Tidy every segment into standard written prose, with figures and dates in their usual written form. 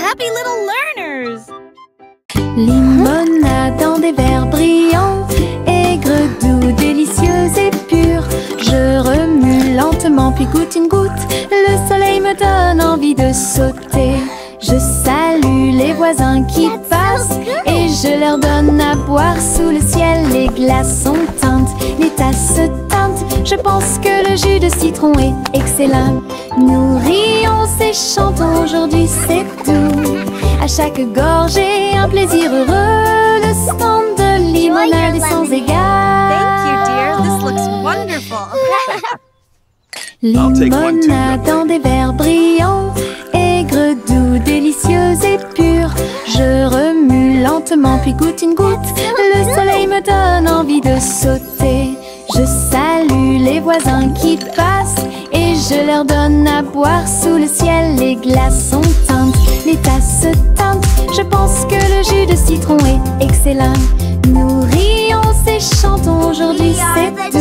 happy little learners! Limonade dans des verres brillants, aigre, doux, délicieuse et pure. Je remue lentement puis goûte une goutte. Le soleil me donne envie de sauter. Je salue les voisins qui passent et je leur donne à boire sous le ciel. Les glaçons teintent, les tasses se teintent. Je pense que le jus de citron est excellent. Nous rions et chantons, aujourd'hui c'est tout. À chaque gorgée, un plaisir heureux. Le stand de limonade est sans égal. Thank you, dear. This looks wonderful. Limonade dans des verres brillants, aigre, doux, délicieuse et pure. Je remue lentement puis goûte une goutte. Le soleil me donne envie de sauter. Je salue les voisins qui passent et je leur donne à boire sous le ciel. Les glaçons teintent, les tasses se teintent. Je pense que le jus de citron est excellent. Nous rions et chantons, aujourd'hui c'est tout.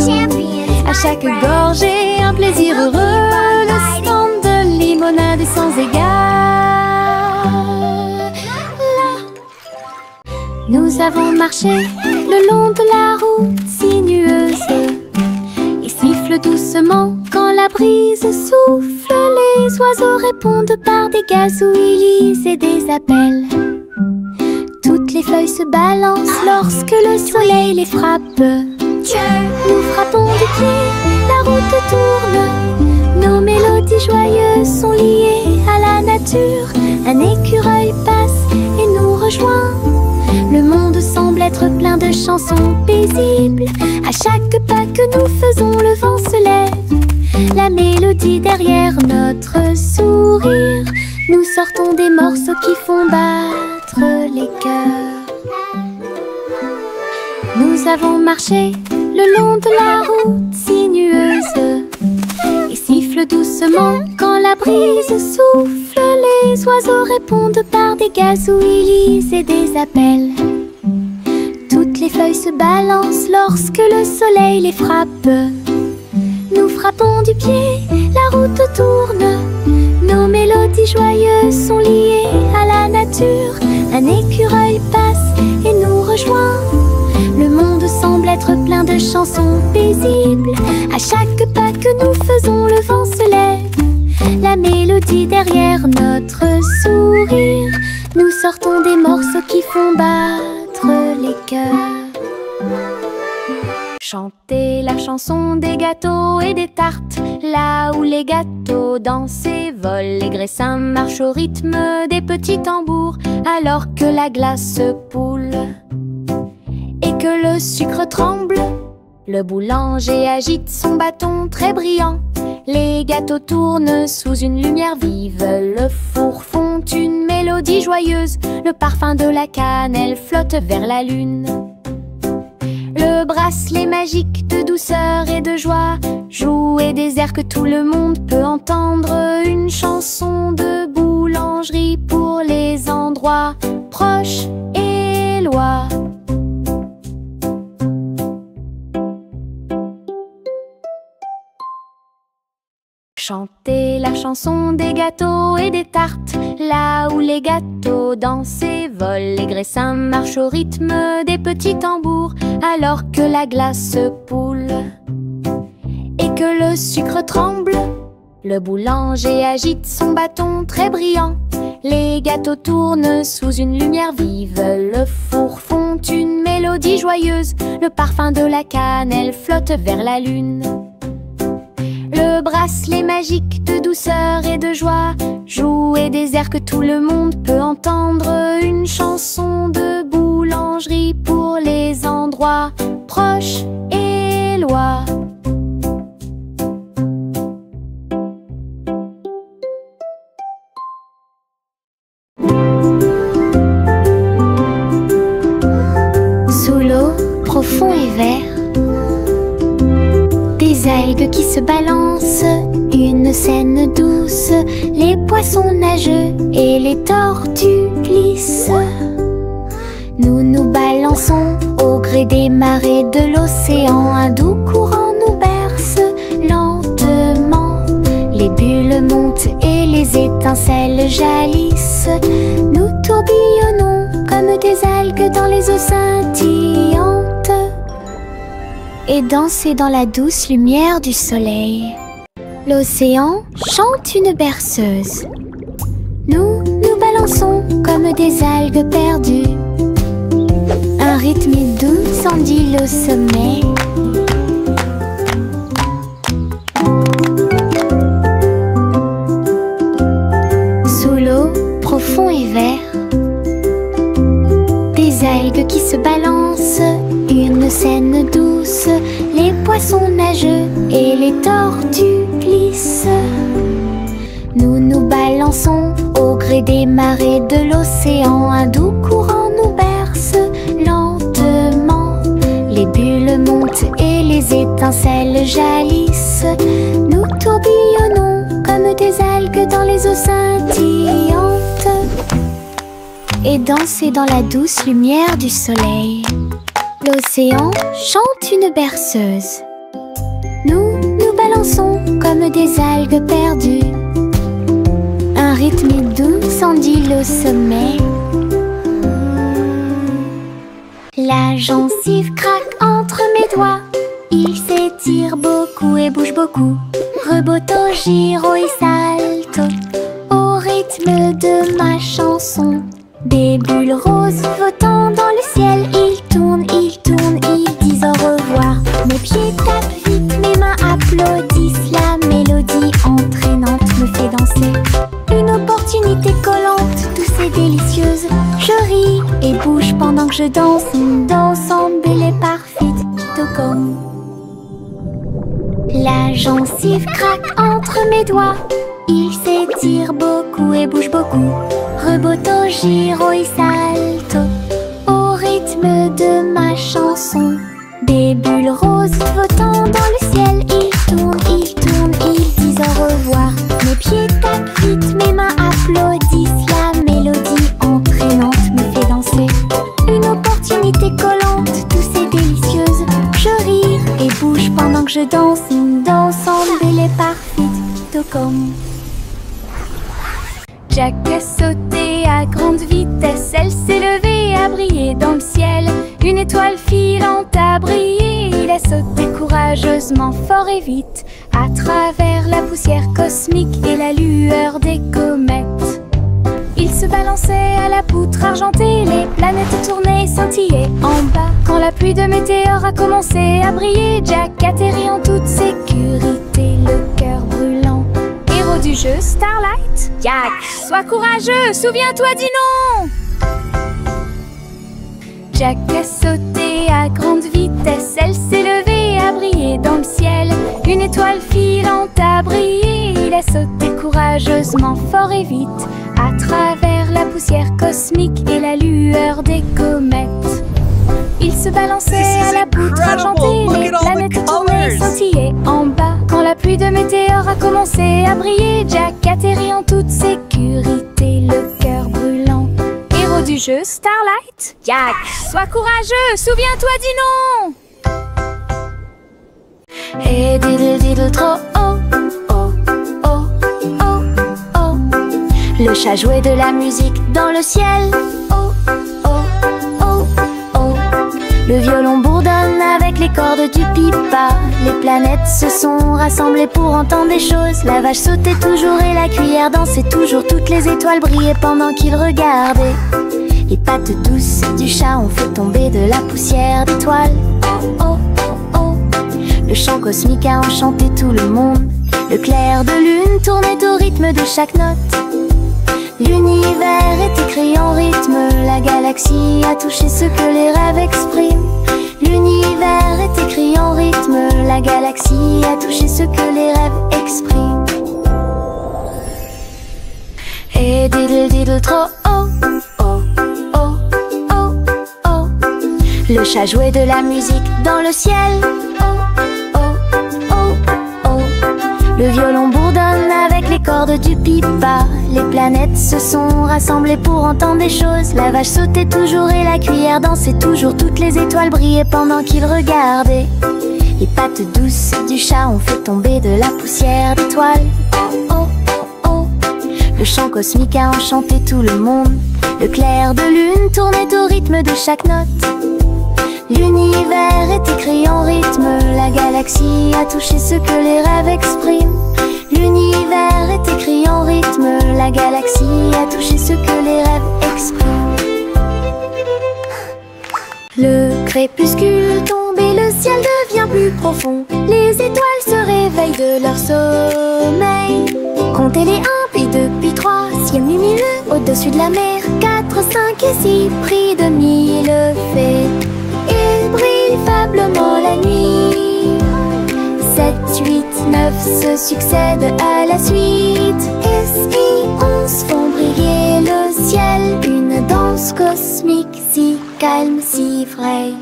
À chaque gorgée, un plaisir heureux. Le stand de limonade est sans égal. Nous avons marché le long de la route sinueuse et siffle doucement quand la brise souffle. Les oiseaux répondent par des gazouillis et des appels. Toutes les feuilles se balancent lorsque le soleil les frappe. Nous frappons du pied, la route tourne. Nos mélodies joyeuses sont liées à la nature. Un écureuil passe et nous rejoint. Le monde semble être plein de chansons paisibles. À chaque pas que nous faisons, le vent se lève. La mélodie derrière notre sourire. Nous sortons des morceaux qui font battre les cœurs. Nous avons marché le long de la route sinueuse et siffle doucement quand la brise souffle. Les oiseaux répondent par des gazouillis et des appels. Toutes les feuilles se balancent lorsque le soleil les frappe. Nous frappons du pied, la route tourne. Nos mélodies joyeuses sont liées à la nature. Un écureuil passe et nous rejoint. Le monde semble être plein de chansons paisibles. À chaque pas que nous faisons, le vent se lève. La mélodie derrière notre sourire. Nous sortons des morceaux qui font battre les cœurs. Chantez la chanson des gâteaux et des tartes. Là où les gâteaux dansent et volent, les graissins marchent au rythme des petits tambours. Alors que la glace se poule et que le sucre tremble, le boulanger agite son bâton très brillant. Les gâteaux tournent sous une lumière vive. Le four fond une mélodie joyeuse. Le parfum de la cannelle flotte vers la lune. Le bracelet magique de douceur et de joie jouer des airs que tout le monde peut entendre. Une chanson de boulangerie pour les endroits proches et loin. Chantez la chanson des gâteaux et des tartes. Là où les gâteaux dansent et volent, les graissins marchent au rythme des petits tambours. Alors que la glace se poule et que le sucre tremble, le boulanger agite son bâton très brillant. Les gâteaux tournent sous une lumière vive. Le four fond une mélodie joyeuse. Le parfum de la cannelle flotte vers la lune. Le bracelet magique de douceur et de joie jouer des airs que tout le monde peut entendre. Une chanson de boulangerie pour les endroits proches et loin. Sous l'eau, profond et vert, des algues qui se balancent, une scène douce. Les poissons nagent et les tortues glissent. Nous nous balançons au gré des marées de l'océan. Un doux courant nous berce lentement. Les bulles montent et les étincelles jaillissent. Nous tourbillonnons comme des algues dans les eaux scintillantes et danser dans la douce lumière du soleil. L'océan chante une berceuse. Nous nous balançons comme des algues perdues. Un rythme doux s'endile au sommet. Sous l'eau, profond et vert, des algues qui se balancent, une scène douce. Les poissons nagent et les tortues glissent. Nous nous balançons au gré des marées de l'océan. Un doux courant nous berce lentement. Les bulles montent et les étincelles jaillissent. Nous tourbillonnons comme des algues dans les eaux scintillantes et danser dans la douce lumière du soleil. L'océan chante une berceuse. Nous nous balançons comme des algues perdues. Un rythme doux s'endile au sommet. La gencive craque entre mes doigts. Il s'étire beaucoup et bouge beaucoup. Reboto, giro et salto au rythme de ma chanson. Des bulles roses flottant dans le ciel. Ils tournent, ils disent au revoir. Mes pieds tapent vite, mes mains applaudissent. La mélodie entraînante me fait danser. Une opportunité collante, douce et délicieuse. Je ris et bouge pendant que je danse. Une danse embellée parfaite, comme. La gencive craque entre mes doigts. Il s'étire beaucoup et bouge beaucoup. Reboto, giro et salto au rythme de ma chanson. Des bulles roses flottant dans le ciel. Ils tournent, ils disent au revoir. Mes pieds tapent vite, mes mains applaudissent. La mélodie entraînante me fait danser. Une opportunité collante, douce et délicieuse. Je ris et bouge pendant que je danse. Une danse embellée parfaite, comme. Jack a sauté à grande vitesse. Elle s'est levée à briller dans le ciel. Une étoile filante a brillé. Il a sauté courageusement, fort et vite, à travers la poussière cosmique et la lueur des comètes. Il se balançait à la poutre argentée. Les planètes tournaient et scintillaient en bas. Quand la pluie de météores a commencé à briller, Jack atterrit en toute sécurité, le cœur brûlant. Héros du jeu Starlight, Jack, sois courageux, souviens-toi du nom. Jack a sauté à grande vitesse. Elle s'est levée à briller dans le ciel. Une étoile filante a brillé. Il a sauté courageusement, fort et vite, à travers la poussière cosmique et la lueur des comètes. Il se balançait à la poutre argentée. Les planètes tournaient et scintillaient en bas. Quand la pluie de météores a commencé à briller, Jack atterrit en toute sécurité, le cœur brûlant. Héros du jeu Starlight, Jack, sois courageux, souviens-toi du nom. Et diddle diddle trop oh, oh, oh, oh, oh. Le chat jouait de la musique dans le ciel. Oh, oh, oh, oh. Le violon bourdonne avec les cordes du pipa. Les planètes se sont rassemblées pour entendre des choses. La vache sautait toujours et la cuillère dansait toujours. Toutes les étoiles brillaient pendant qu'ils regardaient. Les pattes douces du chat ont fait tomber de la poussière d'étoiles. Oh, oh, oh, oh. Le chant cosmique a enchanté tout le monde. Le clair de lune tournait au rythme de chaque note. L'univers est écrit en rythme. La galaxie a touché ce que les rêves expriment. L'univers est écrit en rythme. La galaxie a touché ce que les rêves expriment. Et diddle diddle trop oh, oh, oh, oh, oh. Le chat jouait de la musique dans le ciel. Oh, oh, oh, oh. Le violon bourdonne avec les cordes du pipa. Les planètes se sont rassemblées pour entendre des choses. La vache sautait toujours et la cuillère dansait toujours. Toutes les étoiles brillaient pendant qu'ils regardaient. Les pattes douces du chat ont fait tomber de la poussière d'étoiles. Oh, oh, oh, oh. chant cosmique a enchanté tout le monde. Le clair de lune tournait au rythme de chaque note. L'univers est écrit en rythme, la galaxie a touché ce que les rêves expriment. L'univers est écrit en rythme, la galaxie a touché ce que les rêves expriment. Le crépuscule tombe et le ciel devient plus profond. Les étoiles se réveillent de leur sommeil. Comptez les 1, puis 2, puis 3, ciel lumineux au-dessus de la mer. 4, 5 et 6, pris de 1000 fées. Il brille faiblement la nuit. 7, 8, 9 se succèdent à la suite. S-I-11 font briller le ciel. Une danse cosmique si calme, si vraie.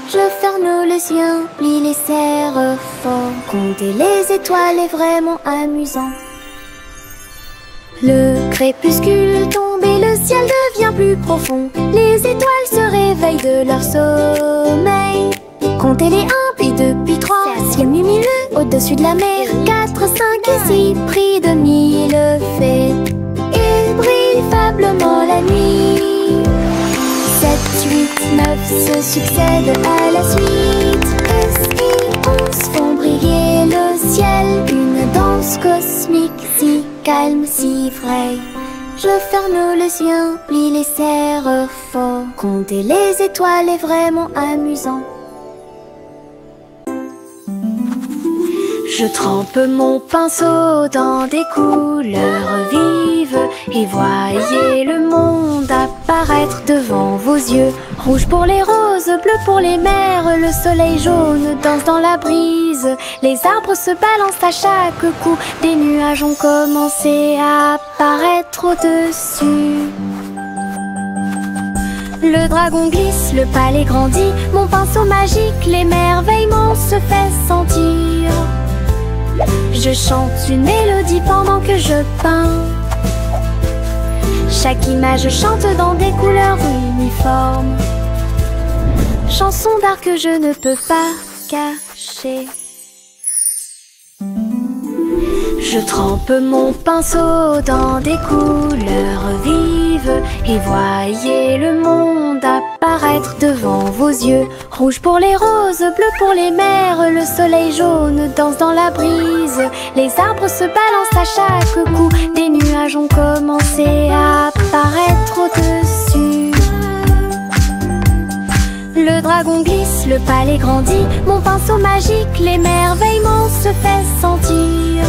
Je ferme les yeux, plie les serre fort. Compter les étoiles est vraiment amusant. Le crépuscule tombe et le ciel devient plus profond. Les étoiles se réveillent de leur sommeil. Comptez les 1, puis 2, puis 3, ciel lumineux au-dessus de la mer. 4, 5 et 6, pris de 1000 fées. Il brille faiblement la nuit. 7, 8, 9 se succèdent à la suite. S-I-11 font briller le ciel. Une danse cosmique si calme, si vraie. Je ferme les yeux, plie les serre fort. Compter les étoiles est vraiment amusant. Je trempe mon pinceau dans des couleurs vives et voyez le monde apparaître devant vos yeux. Rouge pour les roses, bleu pour les mers, le soleil jaune danse dans la brise. Les arbres se balancent à chaque coup, des nuages ont commencé à apparaître au-dessus. Le dragon glisse, le palais grandit, mon pinceau magique, l'émerveillement se fait sentir. Je chante une mélodie pendant que je peins. Chaque image chante dans des couleurs uniformes. Chanson d'art que je ne peux pas cacher. Je trempe mon pinceau dans des couleurs vives et voyez le monde apparaître devant vos yeux. Rouge pour les roses, bleu pour les mers, le soleil jaune danse dans la brise. Les arbres se balancent à chaque coup, des nuages ont commencé à apparaître au-dessus. Le dragon glisse, le palais grandit, mon pinceau magique, l'émerveillement se fait sentir.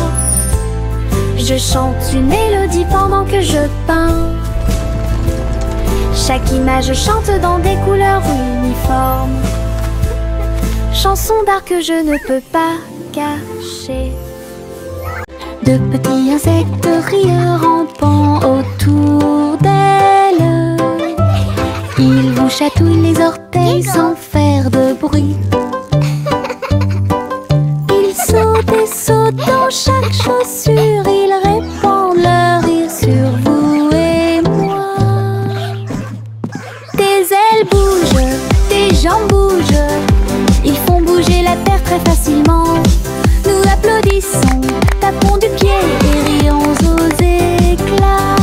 Je chante une mélodie pendant que je peins. Chaque image chante dans des couleurs uniformes. Chanson d'art que je ne peux pas cacher. De petits insectes rieurs rampant autour d'elle. Ils vous chatouillent les orteils sans faire de bruit. Ils sautent et sautent dans chaque chaussure. Ils répandent leur rire sur vous et moi. Tes ailes bougent, tes jambes bougent. Ils font bouger la terre très facilement. Nous applaudissons, tapons du pied et rions aux éclats.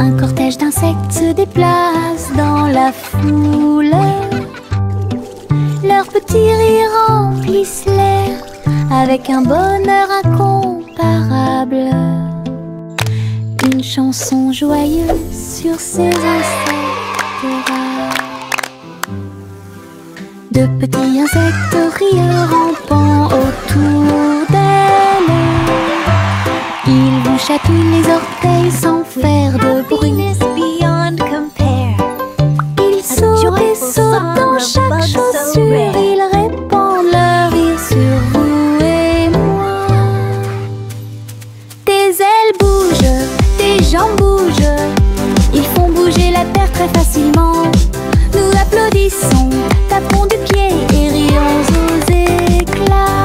Un cortège d'insectes se déplace dans la foule. Leurs petits rires remplissent l'air avec un bonheur incomparable. Une chanson joyeuse sur ces insectes rares. De petits insectes rieurs rampant autour d'elle. Ils vous chatouillent les orteils sans faire de bruit. Ils sautent et sautent dans chaque chaussure. Ils répandent leur rire sur vous et moi. Tes ailes bougent, tes jambes bougent. Ils font bouger la terre très facilement. Nous applaudissons, tapons du pied et rions aux éclats.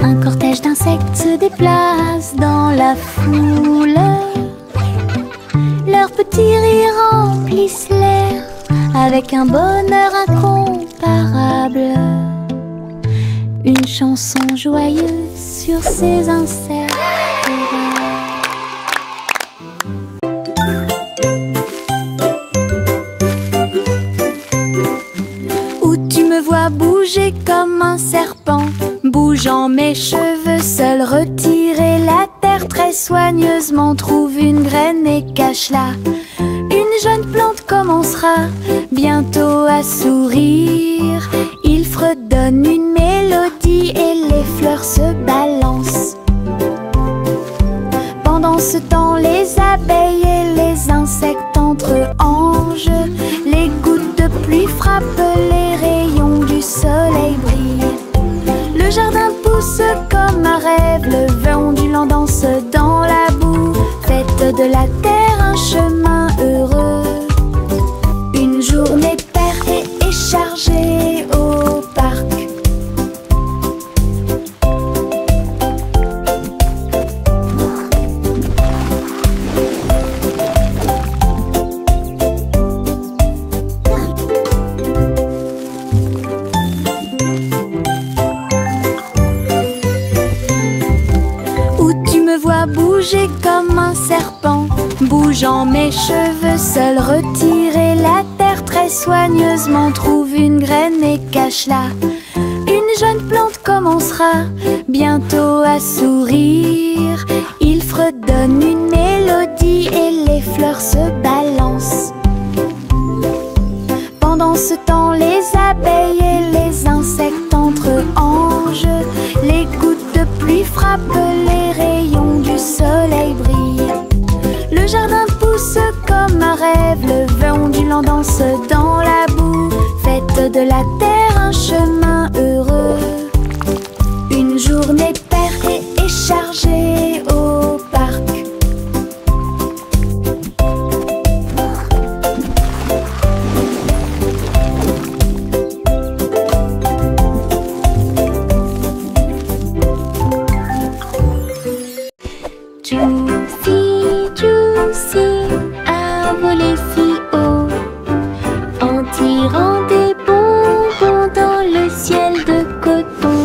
Un cortège d'insectes se déplace dans la foule. Leurs petits rires remplissent l'air avec un bonheur incomparable. Une chanson joyeuse sur ces insectes. soigneusement trouve une graine et cache-la. Une jeune plante commencera bientôt à sourire. Il fredonne une mélodie et les fleurs se balancent. Pendant ce temps, les abeilles et les insectes entre anges. Les gouttes de pluie frappent, les rayons du soleil brillent. Le jardin pousse comme un rêve, le vent ondulant danse dans la boue. Faites de la terre un chemin heureux. Une journée paire et chargée au parc. Bouger comme un serpent, bougeant mes cheveux, seul retirer la terre très soigneusement, trouve une graine et cache-la. Une jeune plante commencera bientôt à sourire. Il fredonne une mélodie et les fleurs se balancent. Pendant ce temps, les abeilles et les insectes entre anges. Les gouttes de pluie frappent, les rayons du soleil brillent. Le jardin pousse comme un rêve, le vent ondulant danse dans la boue. Faites de la terre un chemin heureux. Une journée paire et chargée au parc. Juicy, Juicy a volé si haut en tirant des bonbons dans le ciel de coton.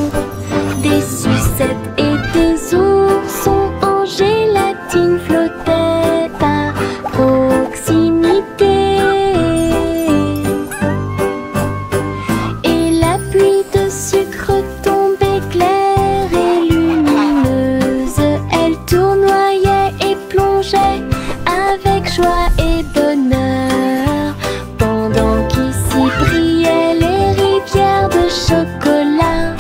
Des sucettes et des oursons en gélatine flottaient à proximité. Et la pluie de sucre tombait claire et lumineuse. Elle tournoyait et plongeait avec joie et bonheur, pendant qu'ici brillaient les rivières de chocolat,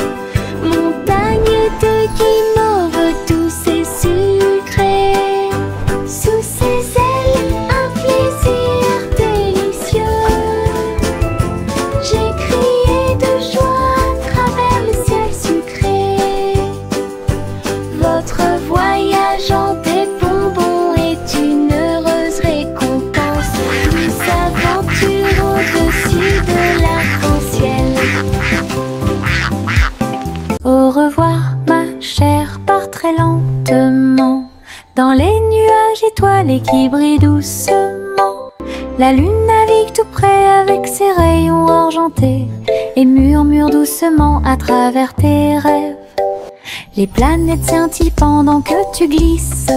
montagnes de guimauve douces et sucrées. Sous ses ailes, un plaisir délicieux. J'ai crié de joie à travers le ciel sucré. Votre voyage en des bonbons est une heureuse récompense. Douce aventure au-dessus de l'arc-en-ciel. Au revoir, ma chère, pars très lentement dans les nuages étoilés qui brillent doucement. La lune navigue tout près avec ses rayons argentés et murmure doucement à travers tes rêves. Les planètes scintillent pendant que tu glisses.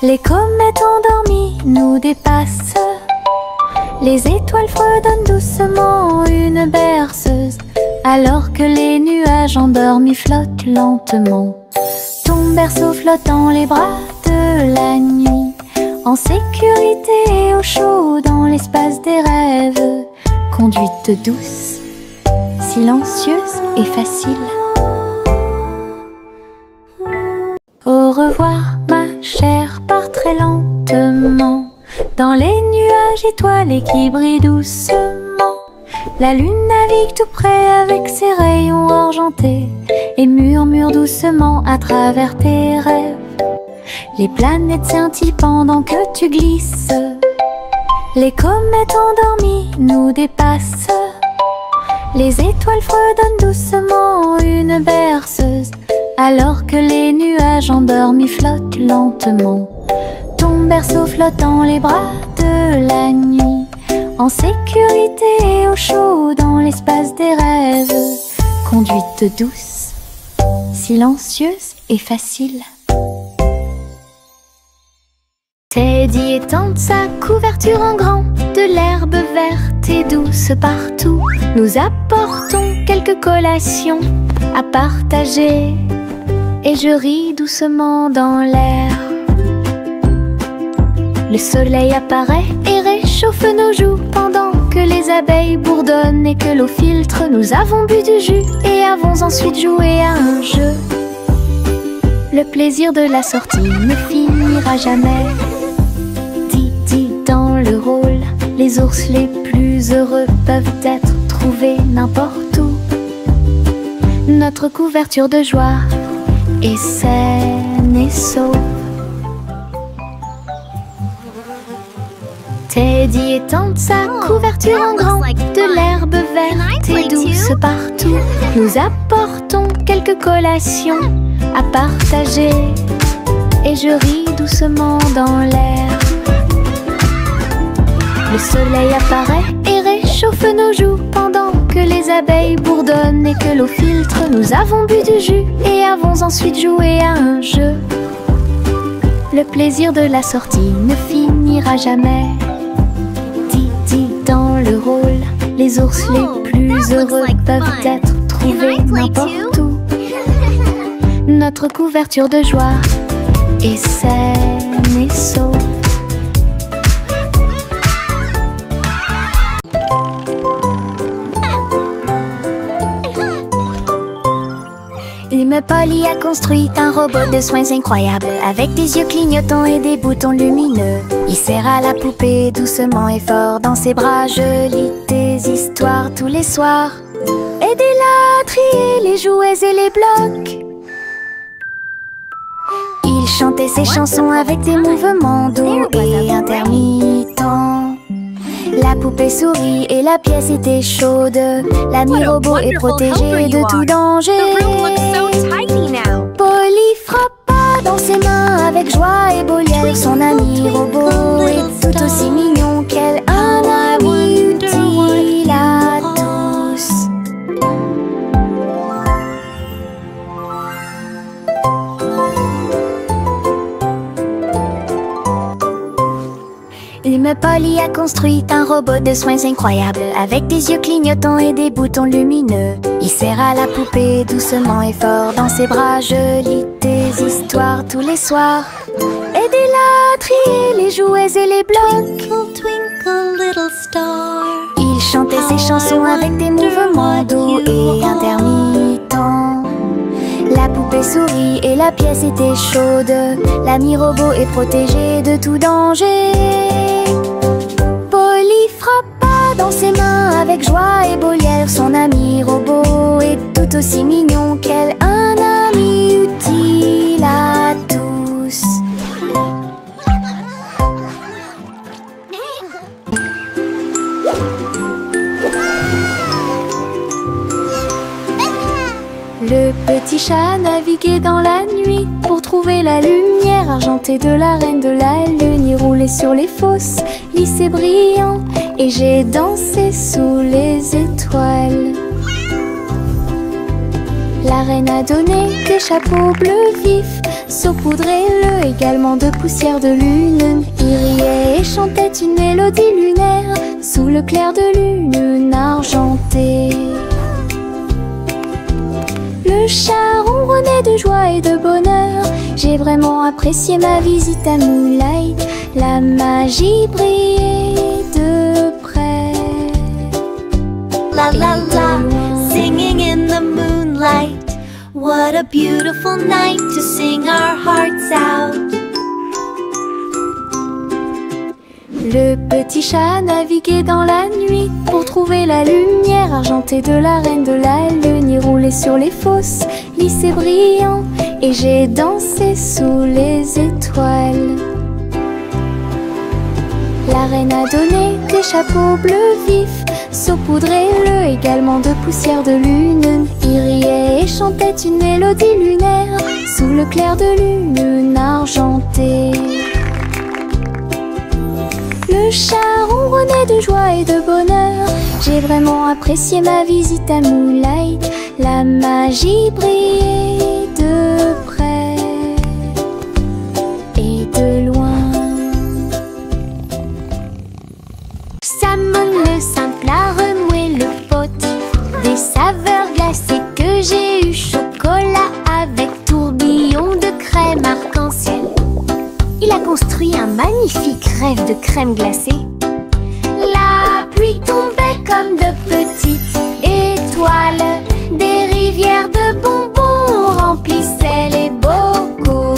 Les comètes endormies nous dépassent. Les étoiles fredonnent doucement une berceuse, alors que les nuages endormis flottent lentement. Ton berceau flotte dans les bras de la nuit, en sécurité et au chaud dans l'espace des rêves. Conduite douce, silencieuse et facile. Au revoir, ma chère, pars très lentement dans les nuages étoilés qui brillent doucement. La lune navigue tout près avec ses rayons argentés et murmure doucement à travers tes rêves. Les planètes scintillent pendant que tu glisses. Les comètes endormies nous dépassent. Les étoiles fredonnent doucement une berceuse, alors que les nuages endormis flottent lentement. Ton berceau flotte dans les bras de la nuit, en sécurité et au chaud dans l'espace des rêves. Conduite douce, silencieuse et facile. Teddy étend sa couverture en grand, de l'herbe verte et douce partout. Nous apportons quelques collations à partager et je ris doucement dans l'air. Le soleil apparaît et réchauffe nos joues pendant que les abeilles bourdonnent et que l'eau filtre. Nous avons bu du jus et avons ensuite joué à un jeu. Le plaisir de la sortie ne finira jamais. Didi dans le rôle, les ours les plus heureux peuvent être trouvés n'importe où. Notre couverture de joie est saine et sauve. Teddy étend sa couverture en grand, de l'herbe verte et douce partout. Nous apportons quelques collations à partager et je ris doucement dans l'air. Le soleil apparaît et réchauffe nos joues pendant que les abeilles bourdonnent et que l'eau filtre. Nous avons bu du jus et avons ensuite joué à un jeu. Le plaisir de la sortie ne finira jamais. Didi dans le rôle, les ours les plus heureux peuvent être trouvés n'importe où. Notre couverture de joie est saine et sauve. Polly a construit un robot de soins incroyable, avec des yeux clignotants et des boutons lumineux. Il serre à la poupée doucement et fort dans ses bras. Je lis des histoires tous les soirs. Aidez-la à trier les jouets et les blocs. Il chantait ses chansons avec des mouvements doux et intermittents. La poupée sourit et la pièce était chaude. L'ami robot est protégé de tout danger. Polly frappa dans ses mains avec joie et beau liel. Son ami robot est tout aussi mignon qu'elle. Un ami utile à tous. Polly a construit un robot de soins incroyable, avec des yeux clignotants et des boutons lumineux. Il serre à la poupée doucement et fort dans ses bras. Je lis des histoires tous les soirs. Aidez-la à trier les jouets et les blocs. Twinkle, twinkle, little star. Il chantait ses chansons avec des mouvements doux et intermittents. La poupée sourit et la pièce était chaude. L'ami robot est protégé de tout danger. Polly frappa dans ses mains avec joie et beau liel. Son ami robot est tout aussi mignon qu'elle. Un ami utile à tous. Le petit chat naviguait dans la nuit pour trouver la lumière argentée de la reine de la lune. Il roulait sur les fosses, lissés brillants, et j'ai dansé sous les étoiles. La reine a donné des chapeaux bleus vifs, saupoudrez-le également de poussière de lune. Il riait et chantait une mélodie lunaire sous le clair de lune argentée. Le chat ronronnait de joie et de bonheur. J'ai vraiment apprécié ma visite à Moonlight. La magie brillait de près. La la la, singing in the moonlight. What a beautiful night to sing our hearts out. Le petit chat naviguait dans la nuit pour trouver la lumière argentée de la reine de la lune. Il roulait sur les fosses, lissés brillants, et j'ai dansé sous les étoiles. La reine a donné des chapeaux bleus vifs, saupoudrez-le également de poussière de lune. Il riait et chantait une mélodie lunaire sous le clair de lune argentée. Le chat ronronnait de joie et de bonheur. J'ai vraiment apprécié ma visite à Moonlight. La magie brillait de près et de loin. Salmon le simple a remué le pot. Des saveurs glacées que j'ai eu. Chocolat avec tourbillon. magnifique rêve de crème glacée. La pluie tombait comme de petites étoiles. Des rivières de bonbons remplissaient les bocaux.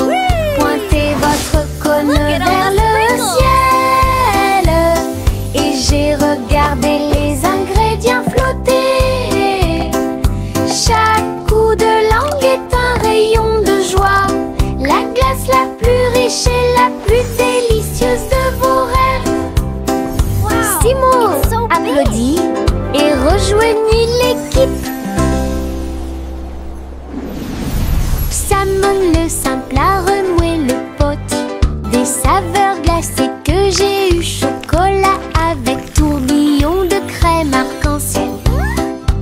Pointez votre cône vers le ciel et j'ai regardé les ingrédients flotter. Chaque coup de langue est un rayon de joie. La glace la plus riche et la plus délicieuse de vos rêves. Simo applaudit et rejoignit l'équipe. Salmon le simple a remué le pot. Des saveurs glacées que j'ai eu. Chocolat avec tourbillon de crème arc-en-ciel.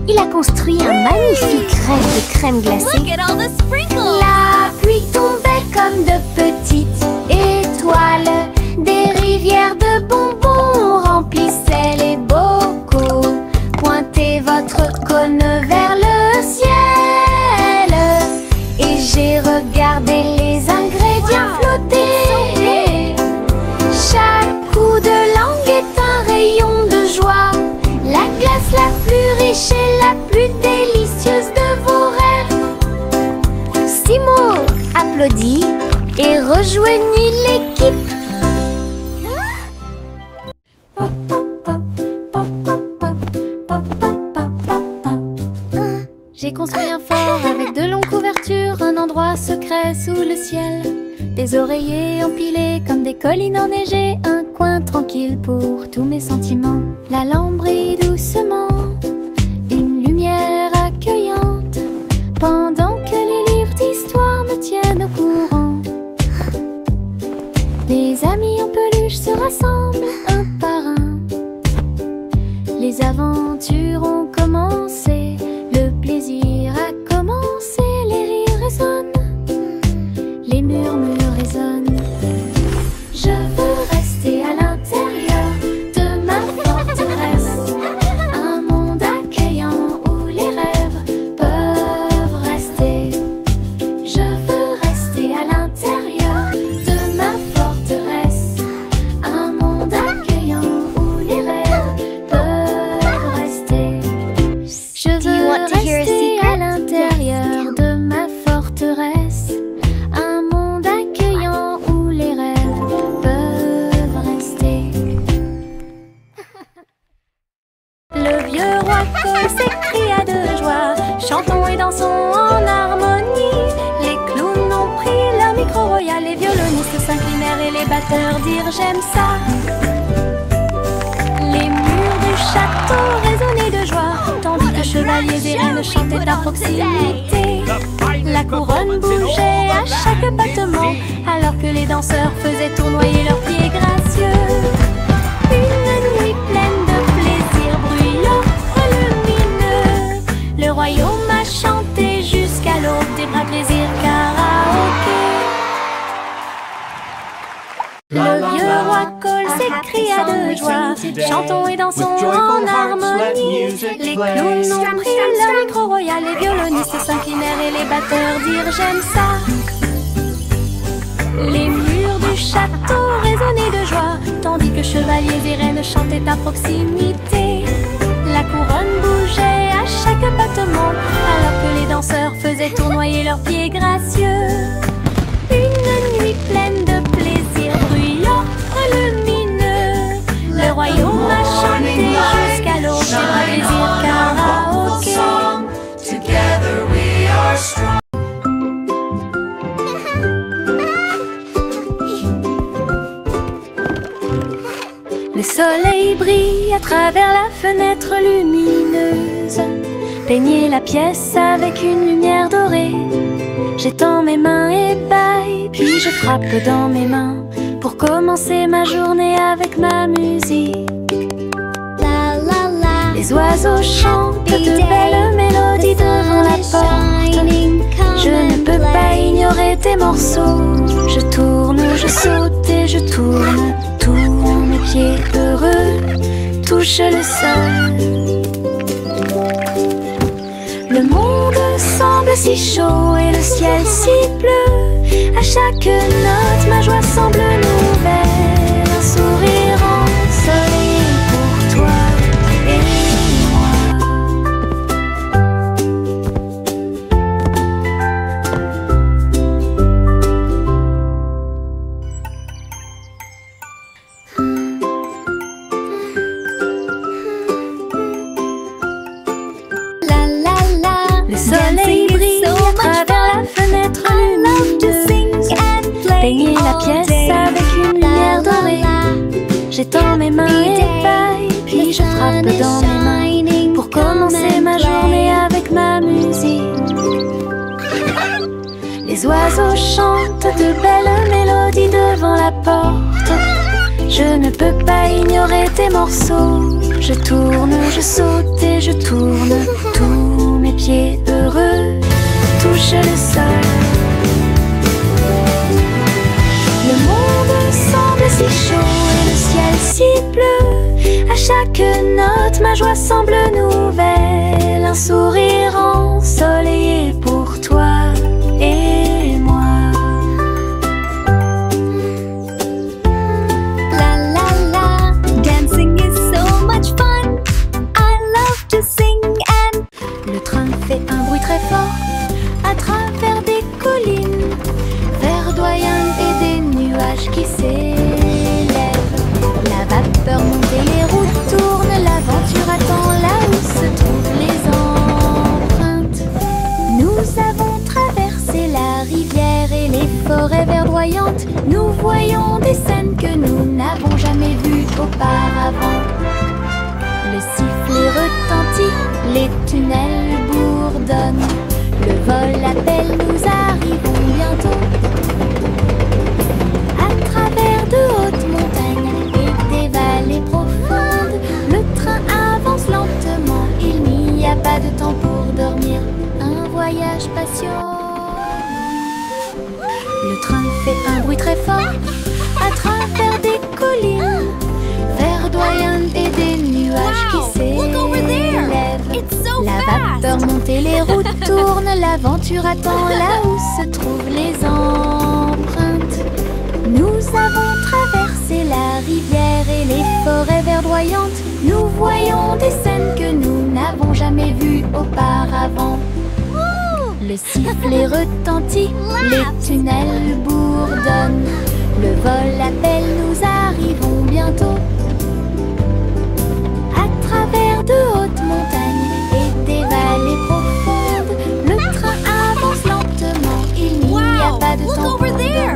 Il a construit un magnifique rêve de crème glacée. Look at all the sprinkles! La pluie tombait comme de petites étoiles. Des rivières de bonbons remplissaient les bocaux. Pointez votre cône vers le ciel et j'ai regardé les ingrédients flotter. Chaque coup de langue est un rayon de joie. La glace la plus riche et la plus délicieuse de vos rêves. Simo applaudit et rejoignit l'équipe. J'ai construit un fort avec de longues couvertures, un endroit secret sous le ciel. Des oreillers empilés comme des collines enneigées, un coin tranquille pour tous mes sentiments. La lampe brille doucement, une lumière accueillante, pendant que les livres d'histoire me tiennent au courant. Les amis en peluche se rassemblent un par un. Les aventures ont commencé, le plaisir a commencé, les rires résonnent, les murmures résonnent. Je veux rester à l'intérieur de ma forteresse, un monde accueillant où les rêves peuvent rester. Je veux rester à l'intérieur de ma forteresse, un monde accueillant où les rêves peuvent rester. Je veux rester à l'intérieur de ma forteresse, un monde accueillant où les rêves peuvent rester. Le vieux roi Cole s'écria de joie, chantons et dansons en harmonie. Les clowns ont pris leur micro royal, les violonistes s'inclinèrent et les batteurs dirent j'aime ça. Les murs du château résonnaient de joie, tandis que chevaliers et reines chantaient à proximité. La couronne bougeait à chaque battement, alors que les danseurs faisaient tournoyer leurs pieds gracieux. Une nuit pleine de plaisir bruyant, lumineux. Le royaume a chanté jusqu'à l'aube des bras plaisir karaoké. Le vieux roi Cole s'écria de joie, chantons et dansons en harmonie. Les clowns ont pris leur micro royal, les violonistes s'inclinèrent et les batteurs dirent j'aime ça. Les murs du château résonnaient de joie, tandis que chevaliers et reines chantaient à proximité. La couronne bougeait à chaque battement, alors que les danseurs faisaient tournoyer leurs pieds gracieux. Une nuit pleine de plaisir bruyant, lumineux. Le royaume a chanté jusqu'à l'aube des bras plaisir karaoké. Together we are strong. Le soleil brille à travers la fenêtre lumineuse. Peignez la pièce avec une lumière dorée. J'étends mes mains et baille, puis je frappe dans mes mains pour commencer ma journée avec ma musique. La la la. Les oiseaux chantent de belles mélodies devant la porte. Je ne peux pas ignorer tes morceaux. Je tourne, je saute et je tourne. Tous mes pieds heureux touchent le sol. Le monde semble si chaud et le ciel si bleu. À chaque note, ma joie semble nouvelle. Peignez la pièce avec une lumière dorée. J'étends mes mains et paille, puis je frappe dans mes mains pour commencer ma journée avec ma musique. Les oiseaux chantent de belles mélodies devant la porte. Je ne peux pas ignorer tes morceaux. Je tourne, je saute et je tourne. Tous mes pieds heureux touchent le sol. Le monde semble si chaud et le ciel si bleu. À chaque note, ma joie semble nouvelle. Un sourire ensoleillé pour toi et moi. La la la, dancing is so much fun. I love to sing and Le train fait un bruit très fort à travers des collines verdoyantes et des nuages qui s'élèvent. La vapeur monte et les roues tournent, l'aventure attend là où se trouvent les empreintes. Nous avons traversé la rivière et les forêts verdoyantes. Nous voyons des scènes que nous n'avons jamais vues auparavant. Le sifflet retentit, les tunnels bourdonnent. Le vol appelle, nous arrivons bientôt. À travers de hautes montagnes et des vallées profondes, le train avance lentement. Il n'y a pas de temps pour dormir. Un voyage passionnant. Le train fait un bruit très fort à travers des collines verdoyantes et des nuages qui s'élèvent. La vapeur monte et les roues tournent, l'aventure attend là où se trouvent les empreintes. Nous avons traversé la rivière et les forêts verdoyantes. Nous voyons des scènes que nous n'avons jamais vues auparavant. Le sifflet retentit, les tunnels bourdonnent. Le vol appelle, nous arrivons bientôt. À travers de hautes montagnes et des vallées profondes, le train avance lentement. Il n'y a pas de temps pour dormir.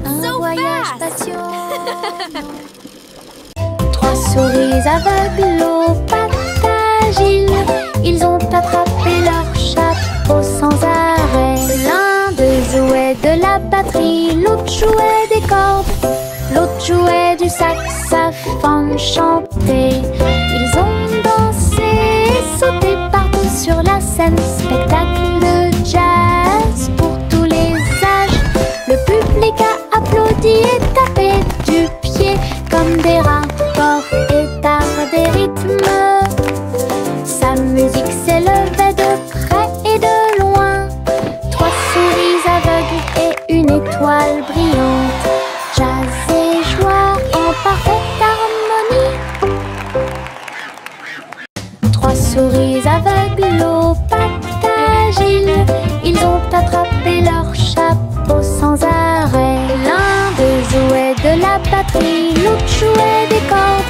Un voyage passionnant. Trois souris aveugles aux pattes agiles. Ils ont attrapé leur chapeau sans arrêt. L'un d'eux jouait de la batterie, l'autre jouait des cordes, l'autre jouait du saxophone chanté. Ils ont dansé et sauté partout sur la scène. Spectacle de jazz pour tous les âges. Le public a applaudi et tapé du pied comme des rapports et tard des rythmes. Sa musique s'élevait de près et de loin. Trois souris aveugles et une étoile brillante. Jazz et joie en parfaite harmonie. Trois souris aveugles aux pattes agiles. Ils ont attrapé leur chapeau sans arrêt. L'un d'eux jouait de la batterie, l'autre jouait des cordes,